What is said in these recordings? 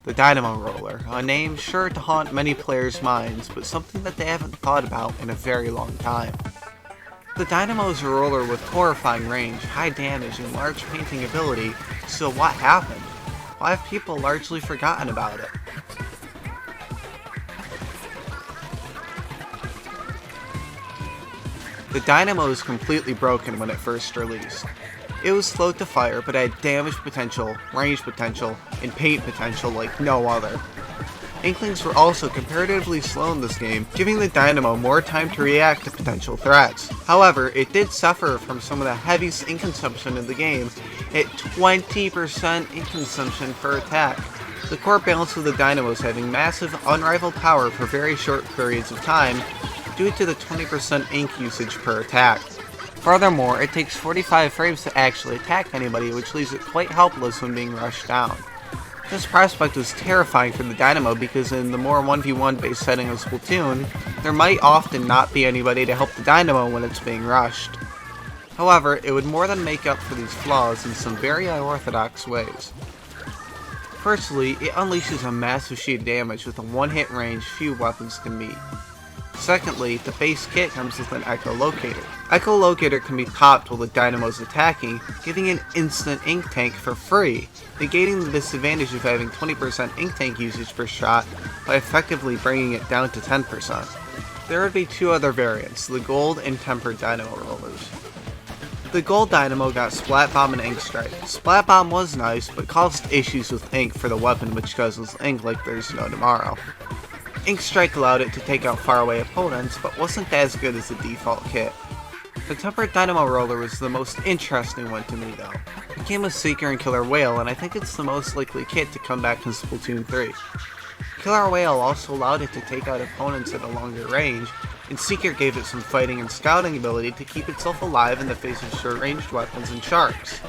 The Dynamo Roller, a name sure to haunt many players' minds, but something that they haven't thought about in a very long time. The Dynamo is a roller with horrifying range, high damage, and large painting ability, so what happened? Why have people largely forgotten about it? The Dynamo was completely broken when it first released. It was slow to fire, but had damage potential, range potential, and paint potential like no other. Inklings were also comparatively slow in this game, giving the Dynamo more time to react to potential threats. However, it did suffer from some of the heaviest ink consumption in the game, at 20% ink consumption per attack. The core balance of the Dynamo is having massive, unrivaled power for very short periods of time, due to the 20% ink usage per attack. Furthermore, it takes 45 frames to actually attack anybody, which leaves it quite helpless when being rushed down. This prospect was terrifying for the Dynamo because in the more 1v1 based setting of Splatoon, there might often not be anybody to help the Dynamo when it's being rushed. However, it would more than make up for these flaws in some very unorthodox ways. Firstly, it unleashes a massive sheet of damage with a one-hit range few weapons can meet. Secondly, the base kit comes with an echolocator. Echolocator can be popped while the Dynamo is attacking, giving an instant ink tank for free, negating the disadvantage of having 20% ink tank usage per shot by effectively bringing it down to 10%. There would be two other variants, the Gold and Tempered Dynamo Rollers. The Gold Dynamo got Splat Bomb and Ink Strike. Splat Bomb was nice, but caused issues with ink for the weapon, which causes ink like there's no tomorrow. Ink Strike allowed it to take out faraway opponents, but wasn't as good as the default kit. The Tempered Dynamo Roller was the most interesting one to me though. It came with Seeker and Killer Whale, and I think it's the most likely kit to come back in Splatoon 3. Killer Whale also allowed it to take out opponents at a longer range, and Seeker gave it some fighting and scouting ability to keep itself alive in the face of short-ranged weapons and sharks.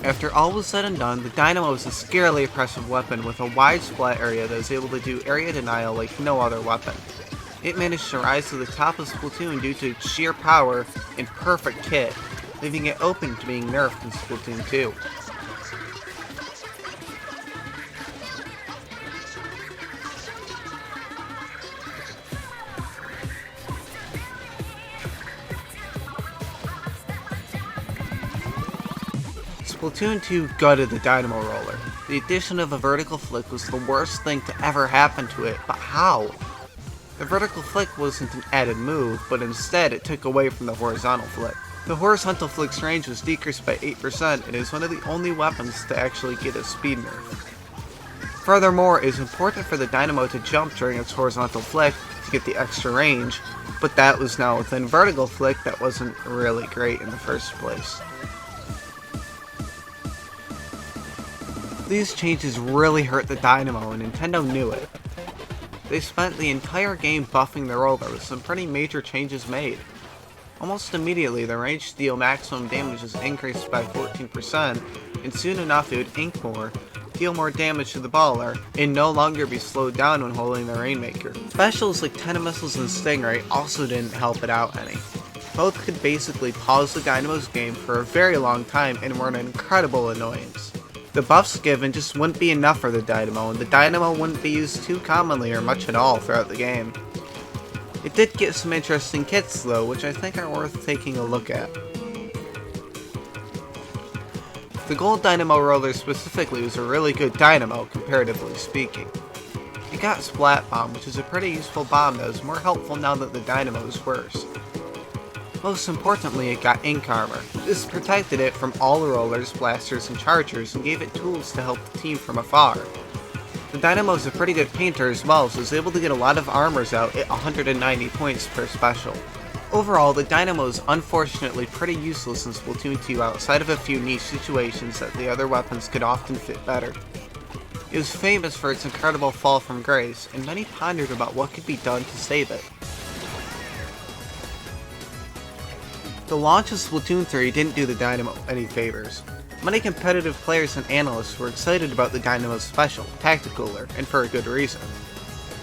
After all was said and done, the Dynamo is a scarily oppressive weapon with a wide splat area that is able to do area denial like no other weapon. It managed to rise to the top of Splatoon due to its sheer power and perfect kit, leaving it open to being nerfed in Splatoon 2. Splatoon 2 gutted the Dynamo Roller. The addition of a vertical flick was the worst thing to ever happen to it, but how? The vertical flick wasn't an added move, but instead it took away from the horizontal flick. The horizontal flick's range was decreased by 8% and is one of the only weapons to actually get a speed nerf. Furthermore, it is important for the Dynamo to jump during its horizontal flick to get the extra range, but that was now within vertical flick that wasn't really great in the first place. These changes really hurt the Dynamo, and Nintendo knew it. They spent the entire game buffing the roller with some pretty major changes made. Almost immediately, the range to deal maximum damage was increased by 14%, and soon enough it would ink more, deal more damage to the baller, and no longer be slowed down when holding the Rainmaker. Specials like Tenna Missiles and Stingray also didn't help it out any. Both could basically pause the Dynamo's game for a very long time and were an incredible annoyance. The buffs given just wouldn't be enough for the Dynamo, and the Dynamo wouldn't be used too commonly or much at all throughout the game. It did get some interesting kits though, which I think are worth taking a look at. The Gold Dynamo Roller specifically was a really good Dynamo, comparatively speaking. It got Splat Bomb, which is a pretty useful bomb that is more helpful now that the Dynamo is worse. Most importantly, it got Ink Armor. This protected it from all the rollers, blasters, and chargers, and gave it tools to help the team from afar. The Dynamo is a pretty good painter as well, so is able to get a lot of armors out at 190 points per special. Overall, the Dynamo is unfortunately pretty useless in Splatoon 2 outside of a few niche situations that the other weapons could often fit better. It was famous for its incredible fall from grace, and many pondered about what could be done to save it. The launch of Splatoon 3 didn't do the Dynamo any favors. Many competitive players and analysts were excited about the Dynamo's special, Tacticooler, and for a good reason.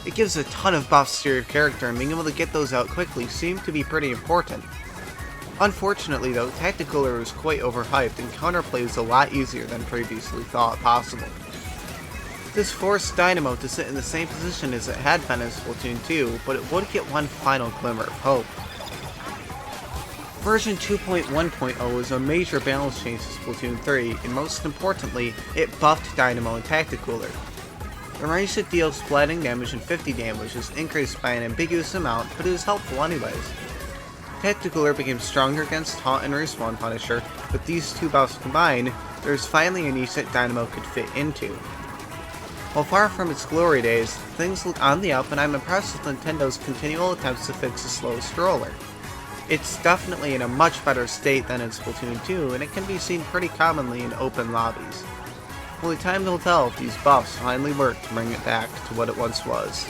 It gives a ton of buffs to your character, and being able to get those out quickly seemed to be pretty important. Unfortunately though, Tacticooler was quite overhyped and counterplay was a lot easier than previously thought possible. This forced Dynamo to sit in the same position as it had been in Splatoon 2, but it would get one final glimmer of hope. Version 2.1.0 was a major balance change to Splatoon 3, and most importantly, it buffed Dynamo and Tacticooler. The range that deals splatting damage and 50 damage is increased by an ambiguous amount, but it is helpful anyways. Tacticooler became stronger against Taunt and Respawn Punisher. With these two buffs combined, there is finally a niche that Dynamo could fit into. While far from its glory days, things look on the up and I'm impressed with Nintendo's continual attempts to fix the slow stroller. It's definitely in a much better state than in Splatoon 2, and it can be seen pretty commonly in open lobbies. Only time will tell if these buffs finally work to bring it back to what it once was.